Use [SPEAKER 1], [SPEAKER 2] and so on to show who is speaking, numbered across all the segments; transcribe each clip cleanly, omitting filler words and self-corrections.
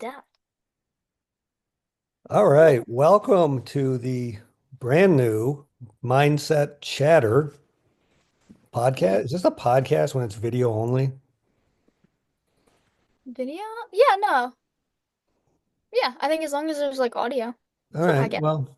[SPEAKER 1] down.
[SPEAKER 2] All right, welcome to the brand new Mindset Chatter
[SPEAKER 1] Yeah.
[SPEAKER 2] podcast. Is this a podcast when it's video only?
[SPEAKER 1] Video? Yeah, no. Yeah, I think as long as there's like audio,
[SPEAKER 2] All
[SPEAKER 1] it's a
[SPEAKER 2] right,
[SPEAKER 1] podcast.
[SPEAKER 2] well,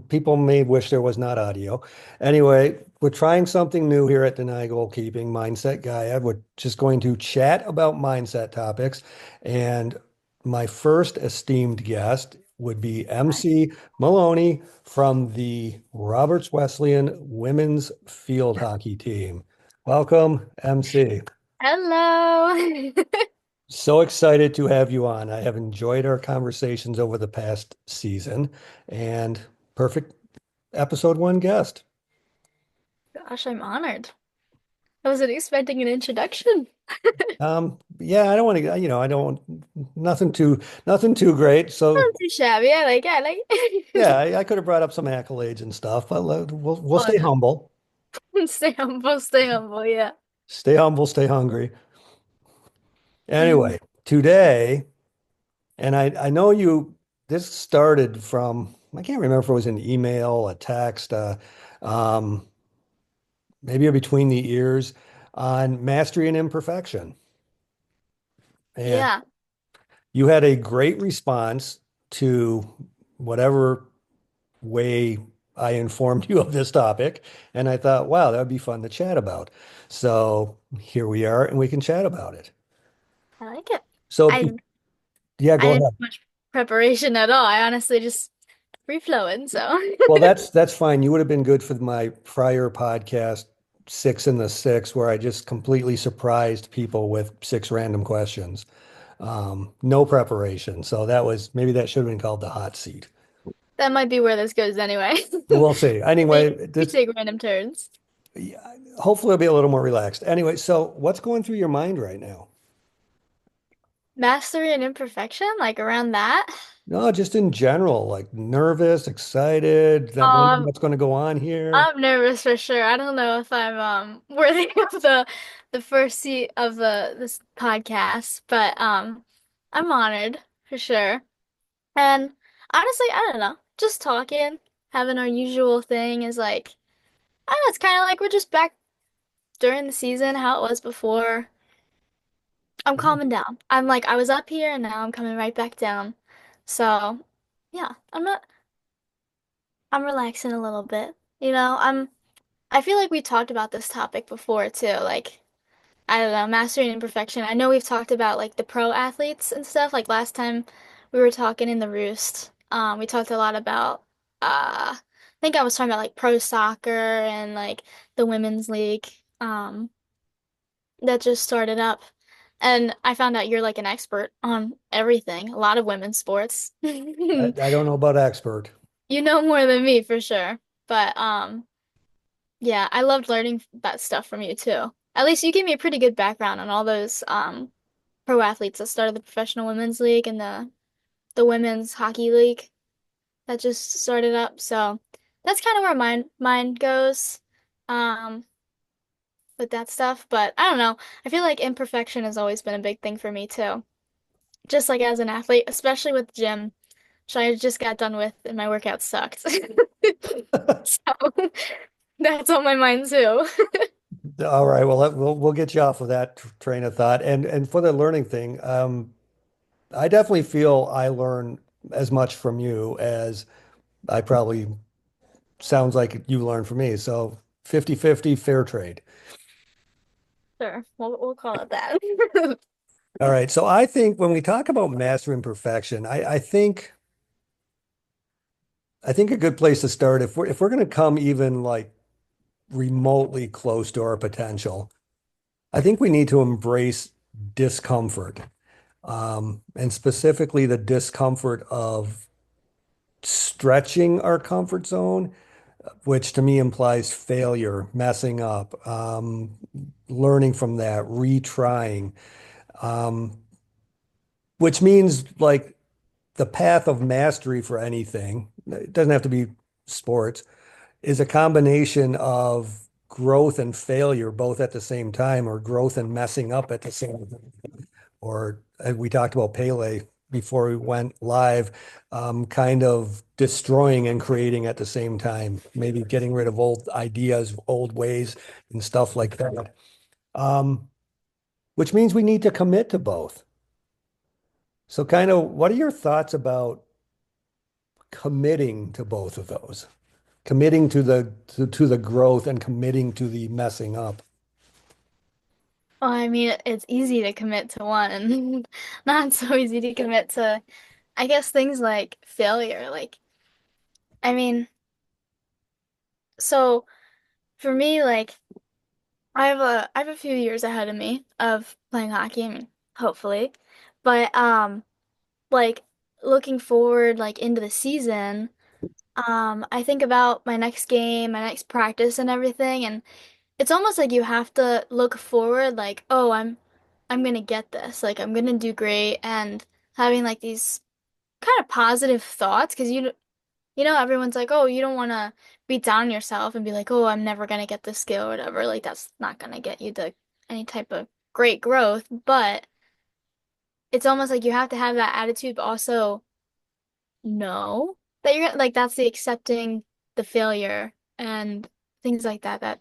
[SPEAKER 2] people may wish there was not audio. Anyway, we're trying something new here at Deny Goalkeeping Mindset Gaia. We're just going to chat about mindset topics. And my first esteemed guest would be MC Maloney from the Roberts Wesleyan Women's Field Hockey Team. Welcome, MC.
[SPEAKER 1] Hello.
[SPEAKER 2] So excited to have you on. I have enjoyed our conversations over the past season and perfect episode one guest.
[SPEAKER 1] Gosh, I'm honored. I wasn't expecting an introduction.
[SPEAKER 2] Yeah, I don't want to, I don't nothing too great. So
[SPEAKER 1] Not too shabby. I like
[SPEAKER 2] yeah,
[SPEAKER 1] it.
[SPEAKER 2] I could have brought up some accolades and stuff, but we'll
[SPEAKER 1] Oh
[SPEAKER 2] stay humble,
[SPEAKER 1] no. Stay humble, yeah.
[SPEAKER 2] stay hungry.
[SPEAKER 1] Mhm.
[SPEAKER 2] Anyway, today, and I know you, this started from, I can't remember if it was an email, a text, um, maybe between the ears on mastery and imperfection. And
[SPEAKER 1] Yeah.
[SPEAKER 2] you had a great response to whatever way I informed you of this topic. And I thought, wow, that would be fun to chat about. So here we are, and we can chat about it.
[SPEAKER 1] I like it.
[SPEAKER 2] So,
[SPEAKER 1] I
[SPEAKER 2] yeah,
[SPEAKER 1] I
[SPEAKER 2] go
[SPEAKER 1] didn't
[SPEAKER 2] ahead.
[SPEAKER 1] do much preparation at all. I honestly just free flowing, so
[SPEAKER 2] Well, that's fine. You would have been good for my prior podcast, Six in the Six, where I just completely surprised people with six random questions. No preparation. So that was maybe that should have been called the hot seat.
[SPEAKER 1] that might be where this goes anyway.
[SPEAKER 2] We'll see.
[SPEAKER 1] We
[SPEAKER 2] Anyway,
[SPEAKER 1] we
[SPEAKER 2] this
[SPEAKER 1] take random turns.
[SPEAKER 2] yeah, hopefully it'll be a little more relaxed. Anyway, so what's going through your mind right now?
[SPEAKER 1] Mastery and imperfection, like around that.
[SPEAKER 2] No, just in general, like nervous, excited, that wondering
[SPEAKER 1] Um,
[SPEAKER 2] what's going to go on here.
[SPEAKER 1] I'm nervous for sure. I don't know if I'm worthy of the first seat of the this podcast, but I'm honored for sure. And honestly, I don't know. Just talking, having our usual thing is like I don't know, it's kind of like we're just back during the season, how it was before. I'm calming down. I'm like I was up here and now I'm coming right back down. So, yeah, I'm relaxing a little bit. I feel like we talked about this topic before too. Like, I don't know, mastery and imperfection. I know we've talked about like the pro athletes and stuff. Like last time we were talking in the Roost, we talked a lot about I think I was talking about like pro soccer and like the women's league that just started up. And I found out you're like an expert on everything, a lot of women's sports.
[SPEAKER 2] I don't know about expert.
[SPEAKER 1] You know more than me for sure. But yeah, I loved learning that stuff from you too. At least you gave me a pretty good background on all those pro athletes that started the professional women's league and the women's hockey league that just started up. So that's kind of where mine goes um with that stuff. But I don't know. I feel like imperfection has always been a big thing for me too. Just like as an athlete, especially with gym, which I just got done with and my workout sucked. So that's on my mind too.
[SPEAKER 2] All right, well, we'll get you off of that train of thought. And for the learning thing, I definitely feel I learn as much from you as I probably sounds like you learned from me. So 50-50 fair trade.
[SPEAKER 1] Sure, we'll call it that.
[SPEAKER 2] All right. So I think when we talk about mastery and perfection, I think a good place to start if we're going to come even like remotely close to our potential, I think we need to embrace discomfort, and specifically the discomfort of stretching our comfort zone, which to me implies failure, messing up, learning from that, retrying, um, which means like the path of mastery for anything, it doesn't have to be sports, is a combination of growth and failure both at the same time, or growth and messing up at the same time. Or we talked about Pele. before we went live, kind of destroying and creating at the same time, maybe getting rid of old ideas, old ways, and stuff like that. Um, which means we need to commit to both. So, kind of, what are your thoughts about committing to both of those? Committing to the growth and committing to the messing up.
[SPEAKER 1] Well, I mean, it's easy to commit to one and not so easy to commit to, I guess, things like failure. Like, I mean, so for me, like, I have a few years ahead of me of playing hockey, I mean, hopefully. But like looking forward like into the season, I think about my next game, my next practice and everything, and it's almost like you have to look forward like, oh, I'm gonna get this. Like I'm gonna do great and having like these kind of positive thoughts because everyone's like, oh, you don't want to beat down yourself and be like, oh, I'm never gonna get this skill or whatever. Like that's not gonna get you to any type of great growth, but it's almost like you have to have that attitude, but also know that you're like that's the accepting the failure and things like that that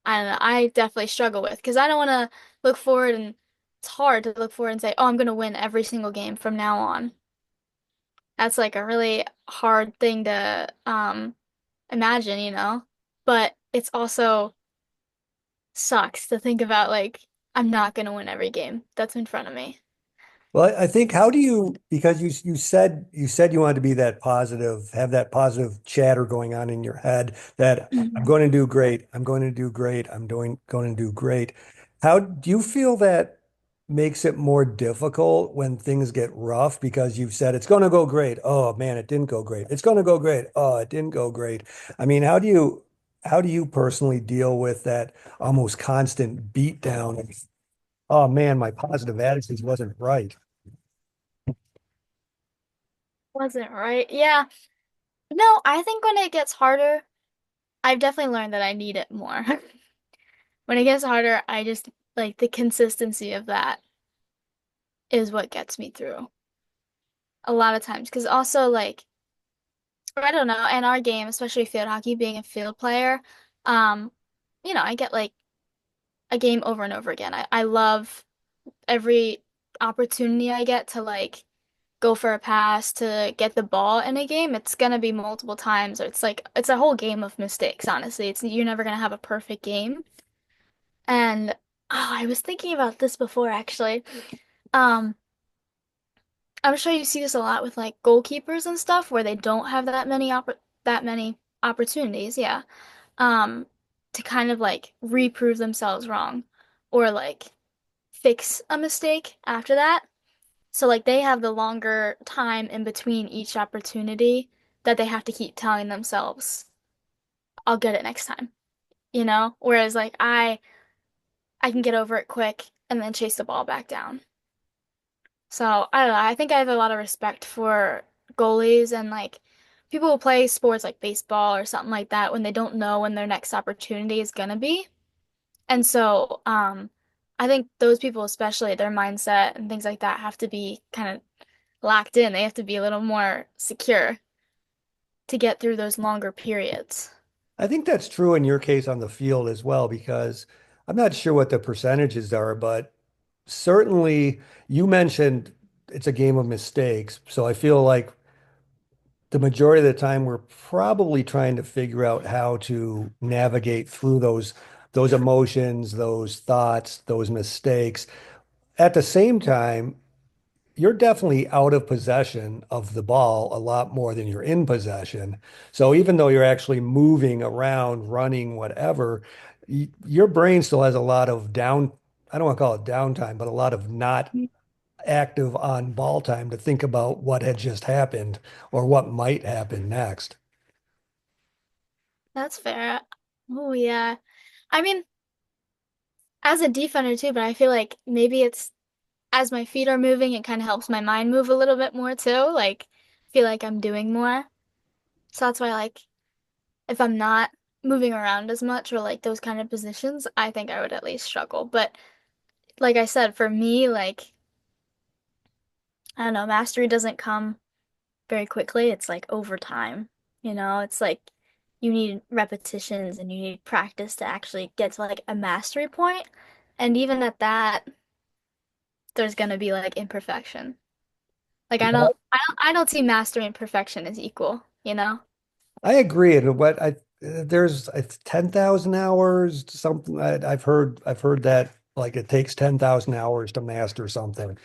[SPEAKER 1] I don't know, I definitely struggle with because I don't want to look forward and it's hard to look forward and say, oh, I'm gonna win every single game from now on. That's like a really hard thing to imagine. But it's also sucks to think about like I'm not gonna win every game that's in front of me.
[SPEAKER 2] Well, I think how do you because you said you wanted to be that positive, have that positive chatter going on in your head that I'm
[SPEAKER 1] Mhm.
[SPEAKER 2] going to do great, I'm going to do great, I'm doing going to do great. How do you feel that makes it more difficult when things get rough because you've said it's going to go great. Oh man, it didn't go great. It's going to go great. Oh, it didn't go great. I mean, how do you personally deal with that almost constant beat down? Oh man, my positive attitude wasn't right.
[SPEAKER 1] Wasn't right. Yeah. No, I think when it gets harder, I've definitely learned that I need it more. When it gets harder, I just like the consistency of that is what gets me through a lot of times. Because also, like, I don't know, in our game, especially field hockey, being a field player, um, I get like a game over and over again. I love every opportunity I get to like go for a pass to get the ball in a game. It's gonna be multiple times, or it's like it's a whole game of mistakes, honestly. It's you're never gonna have a perfect game. And I was thinking about this before actually. Um, I'm sure you see this a lot with like goalkeepers and stuff where they don't have that many opportunities, yeah. Um, to kind of like reprove themselves wrong or like fix a mistake after that. So like they have the longer time in between each opportunity that they have to keep telling themselves, I'll get it next time. Whereas like I can get over it quick and then chase the ball back down. So I don't know. I think I have a lot of respect for goalies and like people who play sports like baseball or something like that when they don't know when their next opportunity is gonna be. And so I think those people, especially their mindset and things like that, have to be kind of locked in. They have to be a little more secure to get through those longer periods.
[SPEAKER 2] I think that's true in your case on the field as well, because I'm not sure what the percentages are, but certainly you mentioned it's a game of mistakes. So I feel like the majority of the time we're probably trying to figure out how to navigate through those emotions, those thoughts, those mistakes. At the same time, you're definitely out of possession of the ball a lot more than you're in possession. So even though you're actually moving around, running, whatever, your brain still has a lot of I don't want to call it downtime, but a lot of not active on ball time to think about what had just happened or what might happen next.
[SPEAKER 1] That's fair. Oh yeah. I mean, as a defender too, but I feel like maybe it's as my feet are moving, it kind of helps my mind move a little bit more too. Like, feel like I'm doing more. So that's why, like, if I'm not moving around as much or like those kind of positions, I think I would at least struggle. But like I said, for me, like, I don't know, mastery doesn't come very quickly. It's like over time, it's like you need repetitions and you need practice to actually get to like a mastery point. And even at that, there's gonna be like imperfection. Like I don't see mastery and perfection as equal, you know?
[SPEAKER 2] I agree. And what I there's it's 10,000 hours, something I've heard that like it takes 10,000 hours to master something.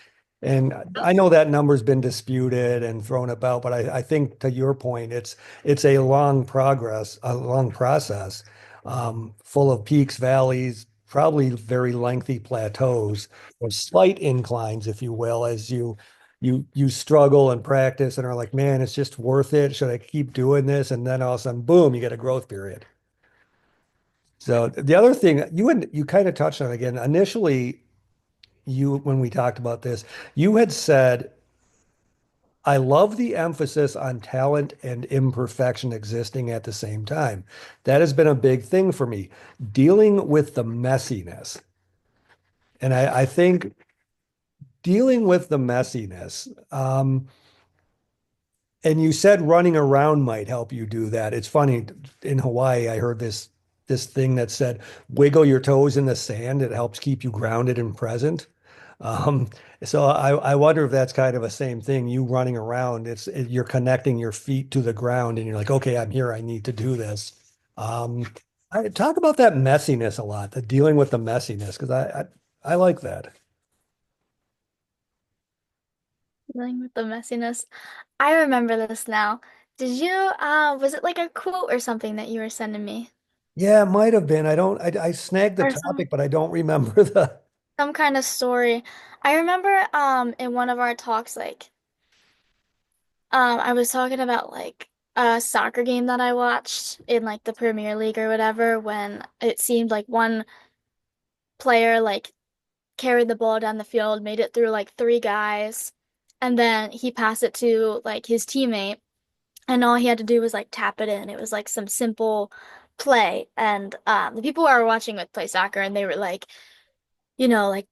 [SPEAKER 2] And I know that number's been disputed and thrown about, but I think to your point, it's a long process, full of peaks, valleys, probably very lengthy plateaus or slight inclines, if you will, as you struggle and practice and are like, man, it's just worth it. Should I keep doing this? And then all of a sudden, boom, you get a growth period. So the other thing you kind of touched on again, initially you when we talked about this, you had said, I love the emphasis on talent and imperfection existing at the same time. That has been a big thing for me, dealing with the messiness. And I think dealing with the messiness, and you said running around might help you do that. It's funny, in Hawaii, I heard this thing that said wiggle your toes in the sand. It helps keep you grounded and present. Um, so I wonder if that's kind of a same thing. You running around, you're connecting your feet to the ground, and you're like, okay, I'm here. I need to do this. Um, I talk about that messiness a lot, the dealing with the messiness, because I like that.
[SPEAKER 1] Dealing with the messiness. I remember this now. Was it like a quote or something that you were sending me?
[SPEAKER 2] Yeah, it might have been. I snagged the
[SPEAKER 1] Or some
[SPEAKER 2] topic, but I don't remember the.
[SPEAKER 1] some kind of story. I remember in one of our talks like I was talking about like a soccer game that I watched in like the Premier League or whatever when it seemed like one player like carried the ball down the field, made it through like three guys, and then he passed it to like his teammate, and all he had to do was like tap it in. It was like some simple play, and the people who are watching like play soccer, and they were like, like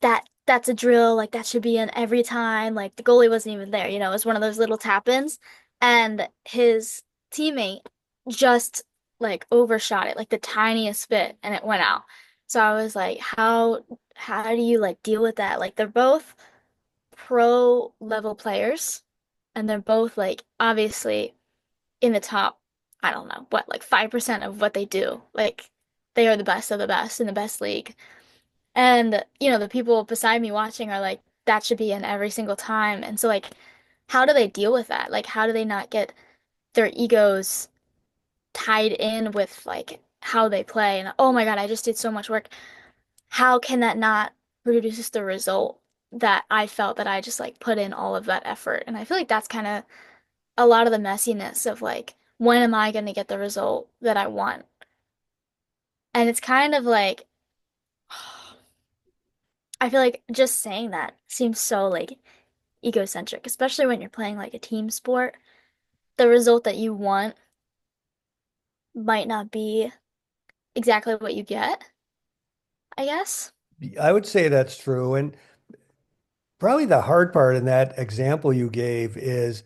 [SPEAKER 1] that's a drill, like that should be in every time. Like the goalie wasn't even there, it was one of those little tap-ins, and his teammate just like overshot it, like the tiniest bit, and it went out. So I was like, how do you like deal with that? Like they're both pro level players, and they're both like obviously in the top, I don't know, what, like 5% of what they do. Like they are the best of the best in the best league. And, the people beside me watching are like, that should be in every single time. And so, like, how do they deal with that? Like, how do they not get their egos tied in with like how they play? And oh my God, I just did so much work. How can that not produce the result that I felt that I just like put in all of that effort? And I feel like that's kind of a lot of the messiness of like, when am I going to get the result that I want? And it's kind of like, I feel like just saying that seems so like egocentric, especially when you're playing like a team sport. The result that you want might not be exactly what you get, I guess.
[SPEAKER 2] I would say that's true. And probably the hard part in that example you gave is,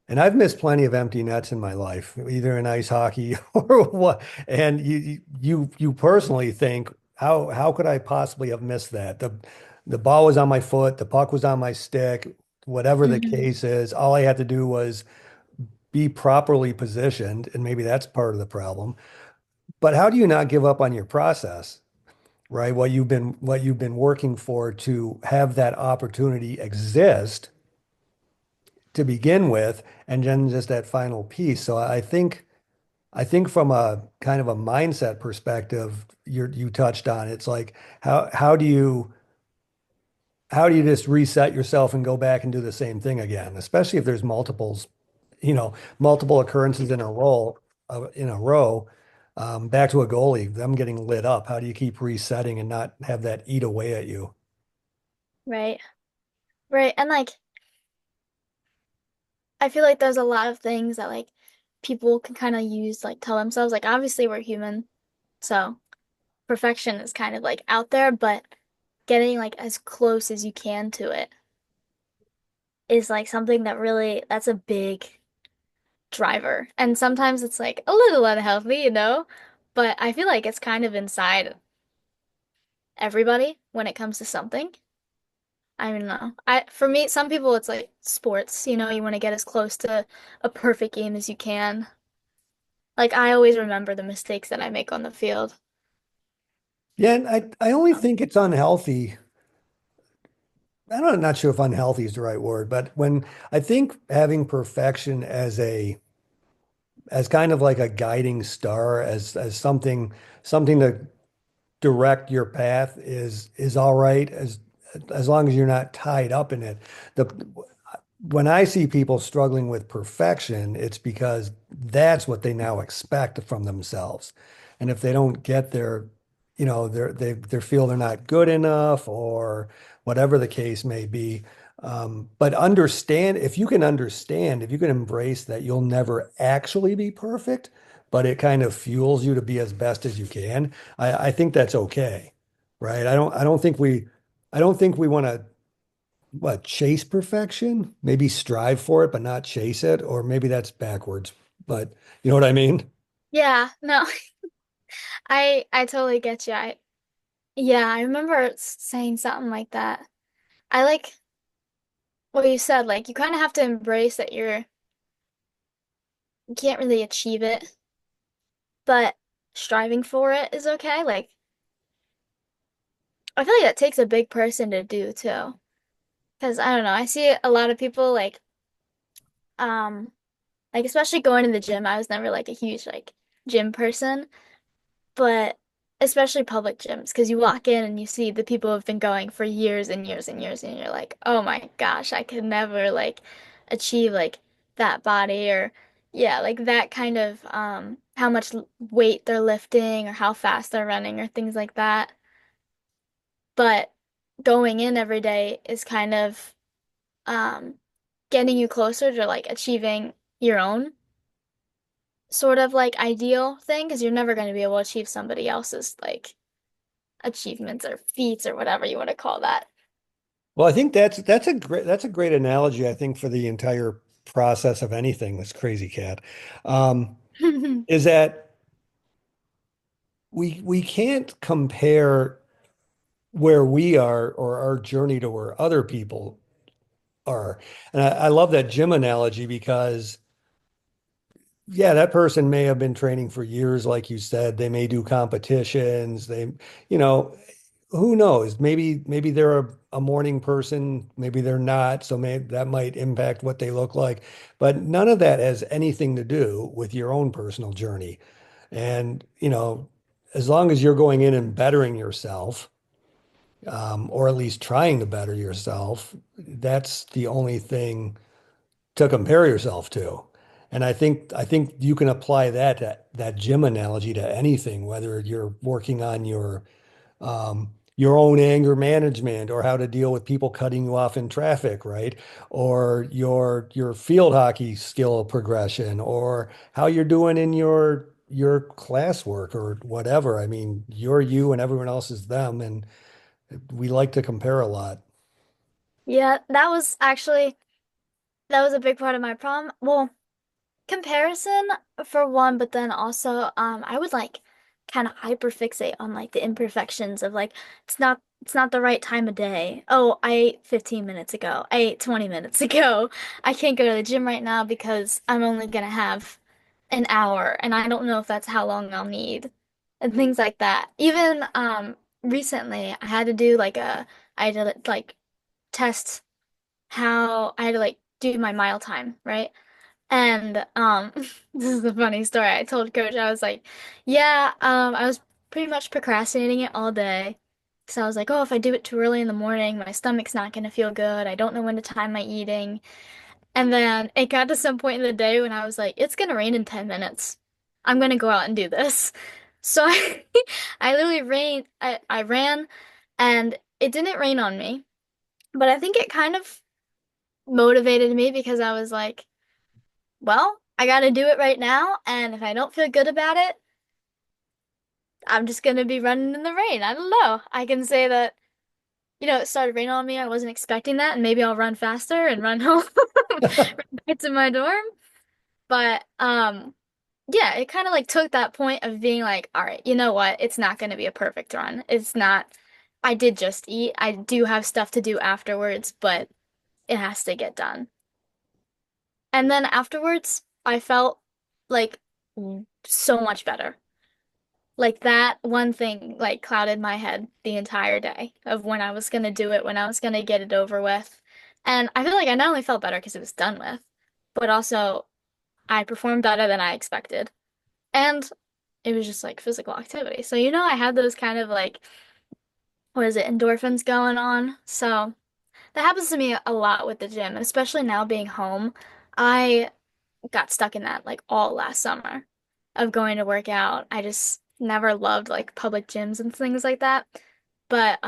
[SPEAKER 2] and I've missed plenty of empty nets in my life, either in ice hockey or what. And you personally think, how could I possibly have missed that? The ball was on my foot, the puck was on my stick, whatever the
[SPEAKER 1] Hmm.
[SPEAKER 2] case is. All I had to do was be properly positioned, and maybe that's part of the problem. But how do you not give up on your process? Right? What you've been working for to have that opportunity exist to begin with, and then just that final piece. So I think from a kind of a mindset perspective, you touched on it's like how do you just reset yourself and go back and do the same thing again, especially if there's multiple occurrences in a row. Back to a goalie, them getting lit up. How do you keep resetting and not have that eat away at you?
[SPEAKER 1] Right. Right. And like, I feel like there's a lot of things that like people can kind of use, like tell themselves, like, obviously we're human. So perfection is kind of like out there, but getting like as close as you can to it. is like something that really that's a big driver. And sometimes it's like a little unhealthy, but I feel like it's kind of inside everybody when it comes to something. I don't know. For me, some people it's like sports, you want to get as close to a perfect game as you can. Like I always remember the mistakes that I make on the field.
[SPEAKER 2] Yeah, and I only think it's unhealthy. I'm not sure if unhealthy is the right word, but when I think having perfection as kind of like a guiding star, as something to direct your path is all right as long as you're not tied up in it. The when I see people struggling with perfection, it's because that's what they now expect from themselves. And if they don't get there, they feel they're not good enough or whatever the case may be. But if you can embrace that you'll never actually be perfect, but it kind of fuels you to be as best as you can, I think that's okay, right? I don't think we want to chase perfection? Maybe strive for it, but not chase it, or maybe that's backwards. But you know what I mean?
[SPEAKER 1] Yeah, no, I totally get you. Yeah, I remember saying something like that. I like what you said, like you kind of have to embrace that you can't really achieve it, but striving for it is okay. Like I feel like that takes a big person to do too. Because I don't know, I see a lot of people um like especially going to the gym. I was never like a huge like gym person, but especially public gyms because you walk in and you see the people who have been going for years and years and years and you're like, "Oh my gosh, I could never like achieve like that body or yeah, like that kind of how much weight they're lifting or how fast they're running or things like that." But going in every day is kind of um getting you closer to like achieving your own sort of like ideal thing because you're never going to be able to achieve somebody else's like achievements or feats or whatever you want to call that.
[SPEAKER 2] Well, I think that's a great analogy, I think, for the entire process of anything, this crazy cat. Um, is that we can't compare where we are or our journey to where other people are. And I love that gym analogy because yeah, that person may have been training for years, like you said. They may do competitions. You know, who knows? Maybe they're a morning person, maybe they're not. So maybe that might impact what they look like. But none of that has anything to do with your own personal journey. And, as long as you're going in and bettering yourself, or at least trying to better yourself, that's the only thing to compare yourself to. And I think you can apply that gym analogy to anything, whether you're working on your own anger management or how to deal with people cutting you off in traffic, right? Or your field hockey skill progression, or how you're doing in your classwork or whatever. I mean, you're you and everyone else is them, and we like to compare a lot.
[SPEAKER 1] Yeah, that was a big part of my problem. Well, comparison for one, but then also I would like kind of hyperfixate on like the imperfections of like it's not the right time of day. Oh, I ate 15 minutes ago. I ate 20 minutes ago. I can't go to the gym right now because I'm only gonna have an hour and I don't know if that's how long I'll need and things like that. Even recently I had to do I had to like test how I had to like do my mile time, right? And this is a funny story. I told coach I was like, yeah, I was pretty much procrastinating it all day. So I was like, oh, if I do it too early in the morning, my stomach's not gonna feel good. I don't know when to time my eating. And then it got to some point in the day when I was like, it's gonna rain in 10 minutes. I'm gonna go out and do this. So I literally I ran and it didn't rain on me, but I think it kind of motivated me because I was like, well, I gotta do it right now, and if I don't feel good about it, I'm just gonna be running in the rain. I don't know. I can say that it started raining on me. I wasn't expecting that, and maybe I'll run faster and run home, run back to my dorm. But yeah, it kind of like took that point of being like, all right, you know what? It's not going to be a perfect run. It's not. I did just eat. I do have stuff to do afterwards, but it has to get done. And then afterwards, I felt like so much better. Like that one thing like clouded my head the entire day of when I was gonna do it, when I was gonna get it over with. And I feel like I not only felt better because it was done with, but also I performed better than I expected. And it was just like physical activity. So I had those kind of like, what is it, endorphins going on. So that happens to me a lot with the gym, and especially now being home. I got stuck in that like all last summer of going to work out. I just never loved like public gyms and things like that. But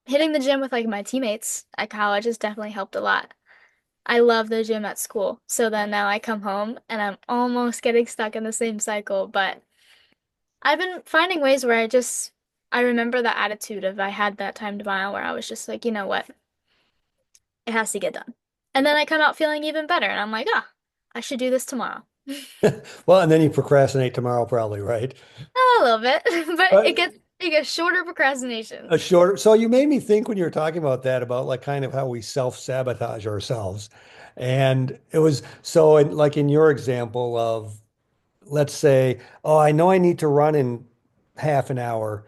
[SPEAKER 1] hitting the gym with like my teammates at college has definitely helped a lot. I love the gym at school. So then now I come home and I'm almost getting stuck in the same cycle, but I've been finding ways where I remember the attitude of I had that time tomorrow where I was just like, you know what? It has to get done. And then I come out feeling even better and I'm like, ah, I should do this tomorrow.
[SPEAKER 2] Well, and then you procrastinate tomorrow, probably, right?
[SPEAKER 1] A little bit, but
[SPEAKER 2] But
[SPEAKER 1] it gets shorter
[SPEAKER 2] a
[SPEAKER 1] procrastinations.
[SPEAKER 2] shorter. So you made me think when you were talking about that, about like kind of how we self-sabotage ourselves. And it was so like in your example of, let's say, oh, I know I need to run in half an hour,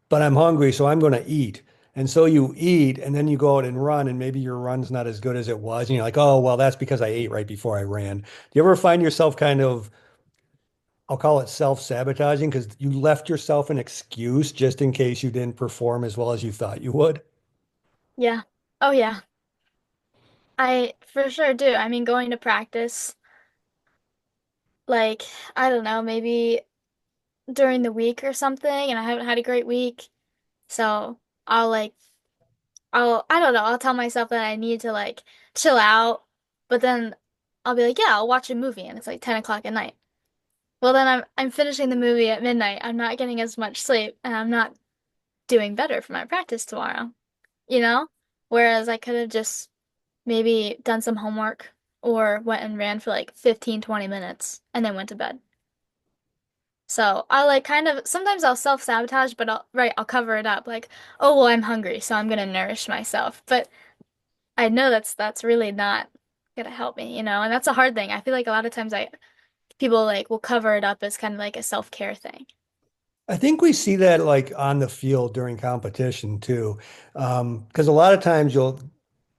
[SPEAKER 2] but I'm hungry, so I'm going to eat. And so you eat, and then you go out and run, and maybe your run's not as good as it was. And you're like, oh, well, that's because I ate right before I ran. Do you ever find yourself kind of, I'll call it self-sabotaging because you left yourself an excuse just in case you didn't perform as well as you thought you would?
[SPEAKER 1] Yeah. Oh yeah. I for sure do. I mean, going to practice, like, I don't know, maybe during the week or something, and I haven't had a great week. So I'll like I don't know, I'll tell myself that I need to like chill out, but then I'll be like, yeah, I'll watch a movie and it's like 10 o'clock at night. Well, then I'm finishing the movie at midnight. I'm not getting as much sleep and I'm not doing better for my practice tomorrow, you know? Whereas I could have just maybe done some homework or went and ran for like 15, 20 minutes and then went to bed. So I like kind of sometimes I'll self-sabotage, but I'll cover it up like, oh well, I'm hungry, so I'm gonna nourish myself. But I know that's really not gonna help me, and that's a hard thing. I feel like a lot of times I people like will cover it up as kind of like a self-care thing.
[SPEAKER 2] I think we see that like on the field during competition too. Because a lot of times you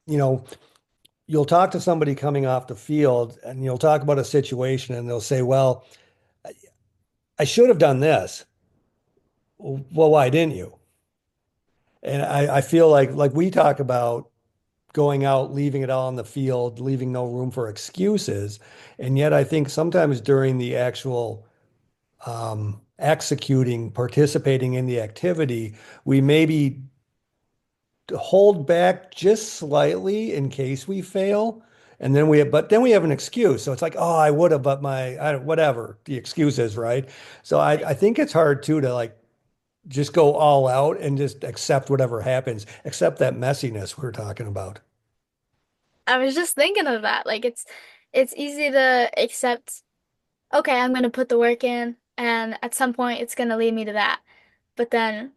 [SPEAKER 2] know, you'll talk to somebody coming off the field and you'll talk about a situation and they'll say, well, I should have done this. Well, why didn't you? And I feel like we talk about going out, leaving it all on the field, leaving no room for excuses. And yet I think sometimes during the actual executing, participating in the activity, we maybe hold back just slightly in case we fail. And then but then we have an excuse. So it's like, oh, I would have, but whatever the excuse is, right? So I think it's hard too to like just go all out and just accept whatever happens, accept that messiness we're talking about.
[SPEAKER 1] I was just thinking of that. Like it's easy to accept, okay, I'm gonna put the work in and at some point it's gonna lead me to that. But then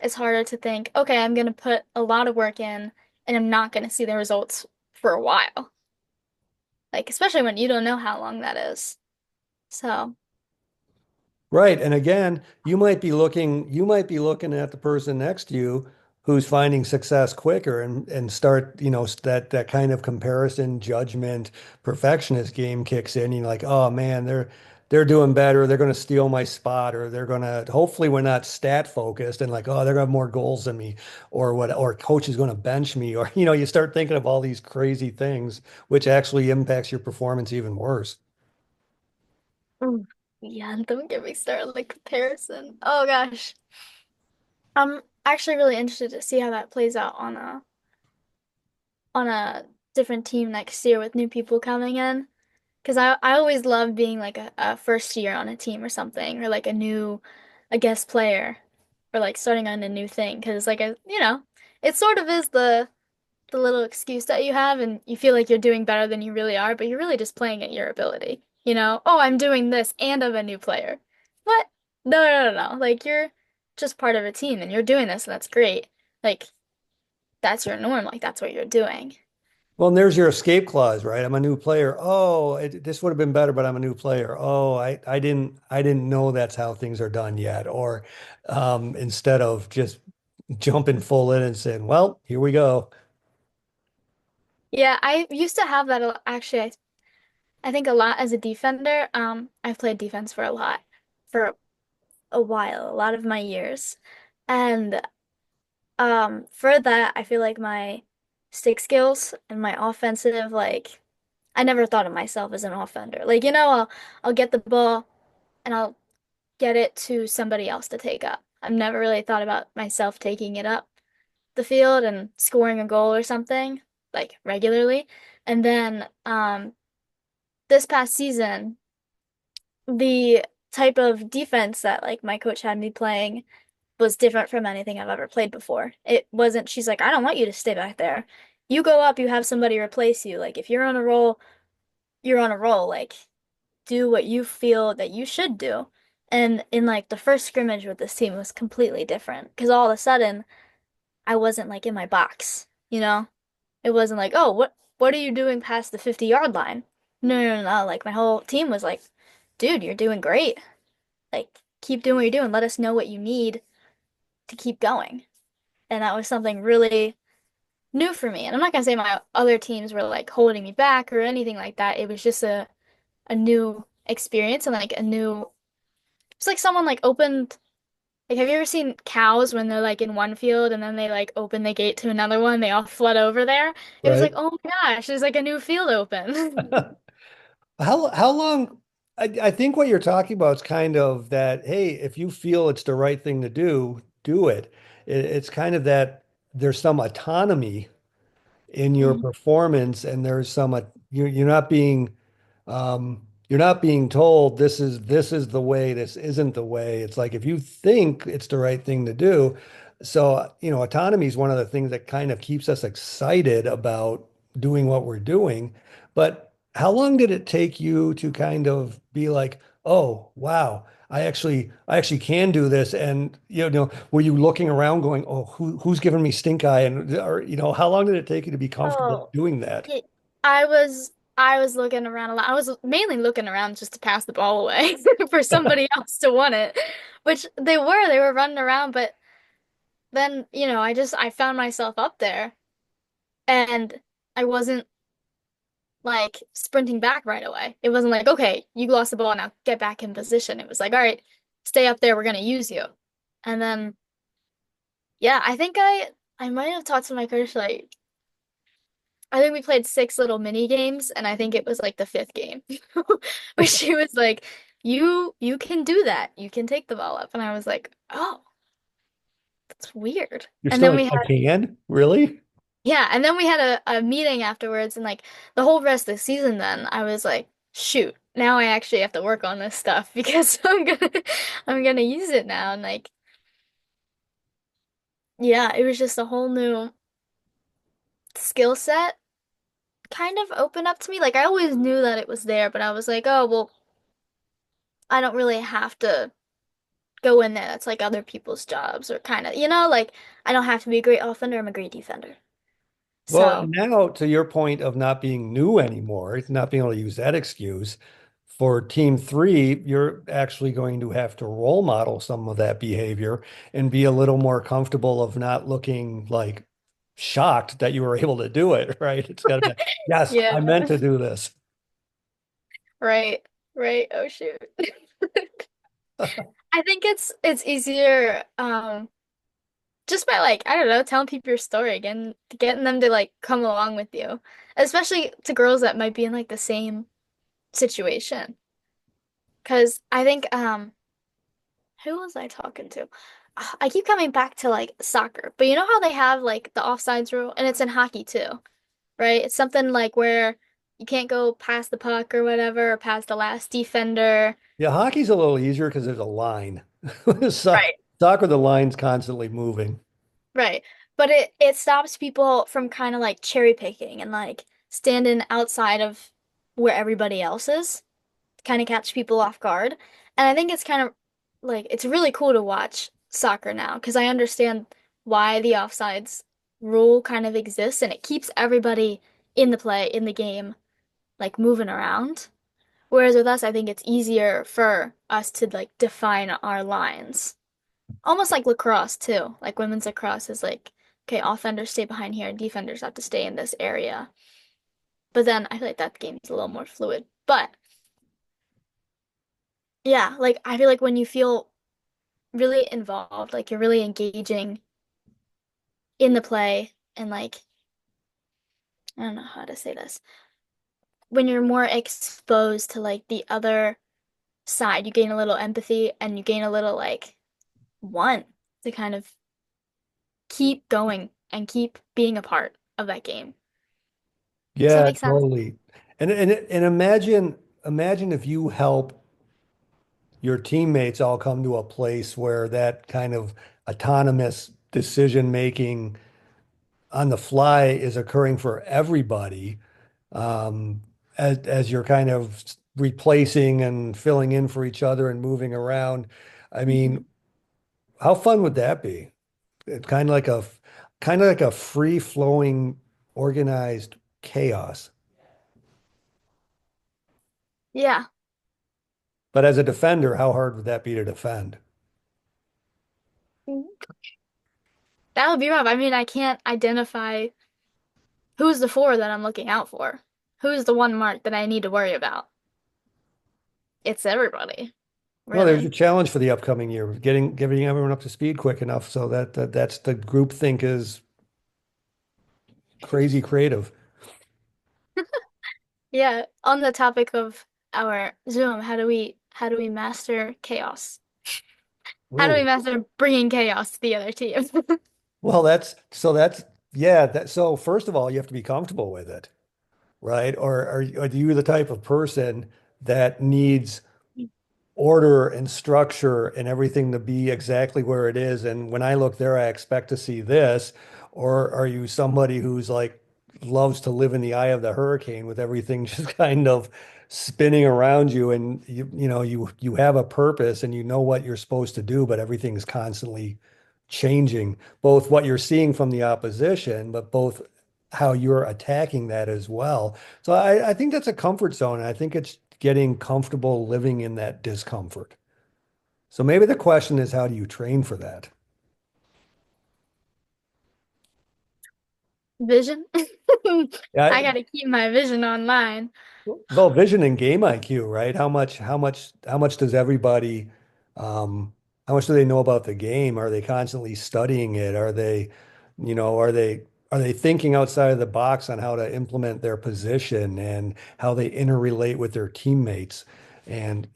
[SPEAKER 1] it's harder to think, okay, I'm gonna put a lot of work in and I'm not gonna see the results for a while. Like especially when you don't know how long that is. So,
[SPEAKER 2] Right. And again, you might be looking at the person next to you who's finding success quicker and start, that kind of comparison, judgment, perfectionist game kicks in. You're like, oh man, they're doing better. They're going to steal my spot, or they're going to, hopefully we're not stat focused and like, oh, they're going to have more goals than me, or what, or coach is going to bench me, or you start thinking of all these crazy things, which actually impacts your performance even worse.
[SPEAKER 1] mm, yeah, don't get me started on the comparison. Oh gosh. I'm actually really interested to see how that plays out on a different team next year with new people coming in. Because I always love being like a first year on a team or something, or like a guest player. or like starting on a new thing because like it sort of is the little excuse that you have and you feel like you're doing better than you really are, but you're really just playing at your ability. You know, oh, I'm doing this and I'm a new player. What? No, no, no, no. Like you're just part of a team and you're doing this and that's great. Like that's your norm. Like that's what you're doing.
[SPEAKER 2] Well, and there's your escape clause, right? I'm a new player. Oh, this would have been better, but I'm a new player. Oh, I didn't know that's how things are done yet. Or instead of just jumping full in and saying, well, here we go.
[SPEAKER 1] Yeah, I used to have that actually. I think a lot as a defender. I've played defense for a lot, for a while, a lot of my years. And for that, I feel like my stick skills and my offensive, like I never thought of myself as an offender. Like, I'll get the ball and I'll get it to somebody else to take up. I've never really thought about myself taking it up the field and scoring a goal or something, like regularly. And then this past season, the type of defense that like my coach had me playing was different from anything I've ever played before. It wasn't, she's like, I don't want you to stay back there. You go up, you have somebody replace you. Like, if you're on a roll, you're on a roll. Like, do what you feel that you should do. And in like the first scrimmage with this team was completely different because all of a sudden I wasn't like in my box, you know? It wasn't like, oh, what are you doing past the 50-yard line? No, no, no, no. Like my whole team was like, dude, you're doing great. Like, keep doing what you're doing. Let us know what you need to keep going. And that was something really new for me. And I'm not gonna say my other teams were like holding me back or anything like that. It was just a new experience and like a new it's like someone like opened like have you ever seen cows when they're like in one field and then they like open the gate to another one, they all flood over there? It was like,
[SPEAKER 2] Right?
[SPEAKER 1] oh my gosh, there's like a new field open.
[SPEAKER 2] How long? I think what you're talking about is kind of that, hey, if you feel it's the right thing to do, do it. It's kind of that there's some autonomy in your
[SPEAKER 1] Mhm.
[SPEAKER 2] performance, and there's some you're not being told this is the way, this isn't the way. It's like if you think it's the right thing to do. So, autonomy is one of the things that kind of keeps us excited about doing what we're doing. But how long did it take you to kind of be like, oh, wow, I actually can do this? And were you looking around going, oh, who's giving me stink eye? And or how long did it take you to be comfortable
[SPEAKER 1] Oh,
[SPEAKER 2] doing that?
[SPEAKER 1] yeah. I was looking around a lot. I was mainly looking around just to pass the ball away for somebody else to want it, which they were running around, but then, I found myself up there and I wasn't like sprinting back right away. It wasn't like, okay, you lost the ball, now get back in position. It was like, all right, stay up there, we're gonna use you. And then yeah, I think I might have talked to my coach like I think we played six little mini games, and I think it was like the fifth game, where she was like, "You can do that. You can take the ball up." And I was like, "Oh, that's weird."
[SPEAKER 2] You're
[SPEAKER 1] And
[SPEAKER 2] still
[SPEAKER 1] then
[SPEAKER 2] like,
[SPEAKER 1] we
[SPEAKER 2] I
[SPEAKER 1] had
[SPEAKER 2] can? Really?
[SPEAKER 1] yeah, and then we had a meeting afterwards, and like the whole rest of the season. Then I was like, "Shoot, now I actually have to work on this stuff because I'm gonna use it now." And like, yeah, it was just a whole new skill set kind of opened up to me. Like I always knew that it was there, but I was like, "Oh, well." I don't really have to go in there. That's like other people's jobs or kind of, like I don't have to be a great offender. I'm a great defender.
[SPEAKER 2] Well,
[SPEAKER 1] So,
[SPEAKER 2] and now to your point of not being new anymore, it's not being able to use that excuse. For team three, you're actually going to have to role model some of that behavior and be a little more comfortable of not looking like shocked that you were able to do it, right? It's got to be, yes,
[SPEAKER 1] yeah,
[SPEAKER 2] I meant to do this.
[SPEAKER 1] right, right. Oh shoot. I think it's easier just by like, I don't know, telling people your story again, getting them to like come along with you. Especially to girls that might be in like the same situation. 'Cause I think who was I talking to? I keep coming back to like soccer, but you know how they have like the offsides rule, and it's in hockey too, right? It's something like where you can't go past the puck or whatever, or past the last defender.
[SPEAKER 2] Yeah, hockey's a little easier because there's a line. So,
[SPEAKER 1] Right.
[SPEAKER 2] Soccer, the line's constantly moving.
[SPEAKER 1] Right. But it stops people from kind of like cherry picking and like standing outside of where everybody else is, kind of catch people off guard. And I think it's kind of like it's really cool to watch soccer now because I understand why the offsides rule kind of exists and it keeps everybody in the play, in the game, like moving around. Whereas with us, I think it's easier for us to like define our lines. Almost like lacrosse too. Like women's lacrosse is like, okay, offenders stay behind here, defenders have to stay in this area. But then I feel like that game is a little more fluid. But yeah, like I feel like when you feel really involved, like you're really engaging in the play and like I don't know how to say this. When you're more exposed to like the other side, you gain a little empathy and you gain a little like want to kind of keep going and keep being a part of that game. Does that
[SPEAKER 2] Yeah,
[SPEAKER 1] make sense?
[SPEAKER 2] totally. And imagine if you help your teammates all come to a place where that kind of autonomous decision making on the fly is occurring for everybody, um, as you're kind of replacing and filling in for each other and moving around. I
[SPEAKER 1] Mhm.
[SPEAKER 2] mean, how fun would that be? It's kind of like a free flowing, organized chaos.
[SPEAKER 1] Yeah,
[SPEAKER 2] But as a defender, how hard would that be to defend?
[SPEAKER 1] that would be rough. I mean, I can't identify who's the four that I'm looking out for. Who's the one mark that I need to worry about? It's everybody,
[SPEAKER 2] Well, there's a
[SPEAKER 1] really.
[SPEAKER 2] challenge for the upcoming year, getting everyone up to speed quick enough so that's the group think is crazy creative.
[SPEAKER 1] Yeah, on the topic of our Zoom, how do we master chaos? How do we
[SPEAKER 2] Oh,
[SPEAKER 1] master bringing chaos to the other team?
[SPEAKER 2] well, that's yeah. So first of all, you have to be comfortable with it, right? Or are you the type of person that needs order and structure and everything to be exactly where it is. And when I look there, I expect to see this. Or are you somebody who's like loves to live in the eye of the hurricane with everything just kind of spinning around you and you have a purpose and you know what you're supposed to do, but everything's constantly changing, both what you're seeing from the opposition, but both how you're attacking that as well. So I think that's a comfort zone. And I think it's getting comfortable living in that discomfort. So maybe the question is, how do you train for that?
[SPEAKER 1] Vision. I
[SPEAKER 2] Yeah,
[SPEAKER 1] gotta keep my vision online.
[SPEAKER 2] well, vision and game IQ, right? How much does everybody, how much do they know about the game? Are they constantly studying it? Are they, you know, are they thinking outside of the box on how to implement their position and how they interrelate with their teammates? And,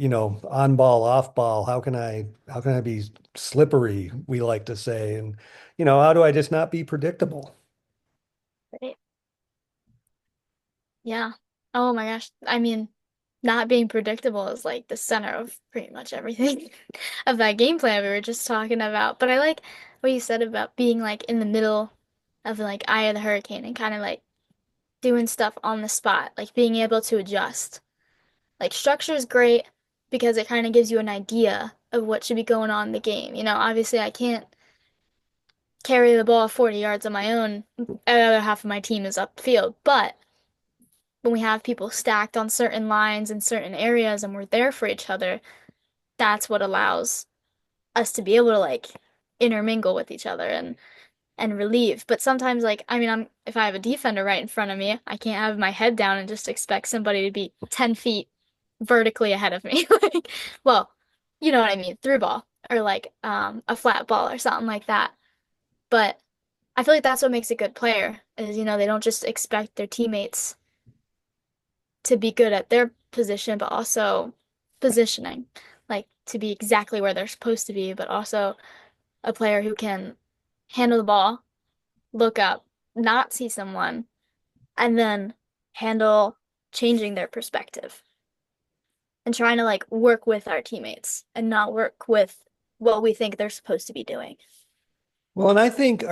[SPEAKER 2] on ball, off ball, how can I be slippery, we like to say, and, how do I just not be predictable?
[SPEAKER 1] Right. Yeah. Oh my gosh. I mean, not being predictable is like the center of pretty much everything of that game plan we were just talking about. But I like what you said about being like in the middle of like eye of the hurricane and kind of like doing stuff on the spot, like being able to adjust. Like structure is great because it kind of gives you an idea of what should be going on in the game. Obviously I can't carry the ball 40 yards on my own. The other half of my team is upfield, but when we have people stacked on certain lines in certain areas and we're there for each other, that's what allows us to be able to like intermingle with each other and relieve. But sometimes like I mean I'm if I have a defender right in front of me, I can't have my head down and just expect somebody to be 10 feet vertically ahead of me. Like, well, you know what I mean, through ball or like a flat ball or something like that. But I feel like that's what makes a good player is they don't just expect their teammates to be good at their position, but also positioning, like to be exactly where they're supposed to be, but also a player who can handle the ball, look up, not see someone, and then handle changing their perspective and trying to like work with our teammates and not work with what we think they're supposed to be doing.
[SPEAKER 2] Well, and I think,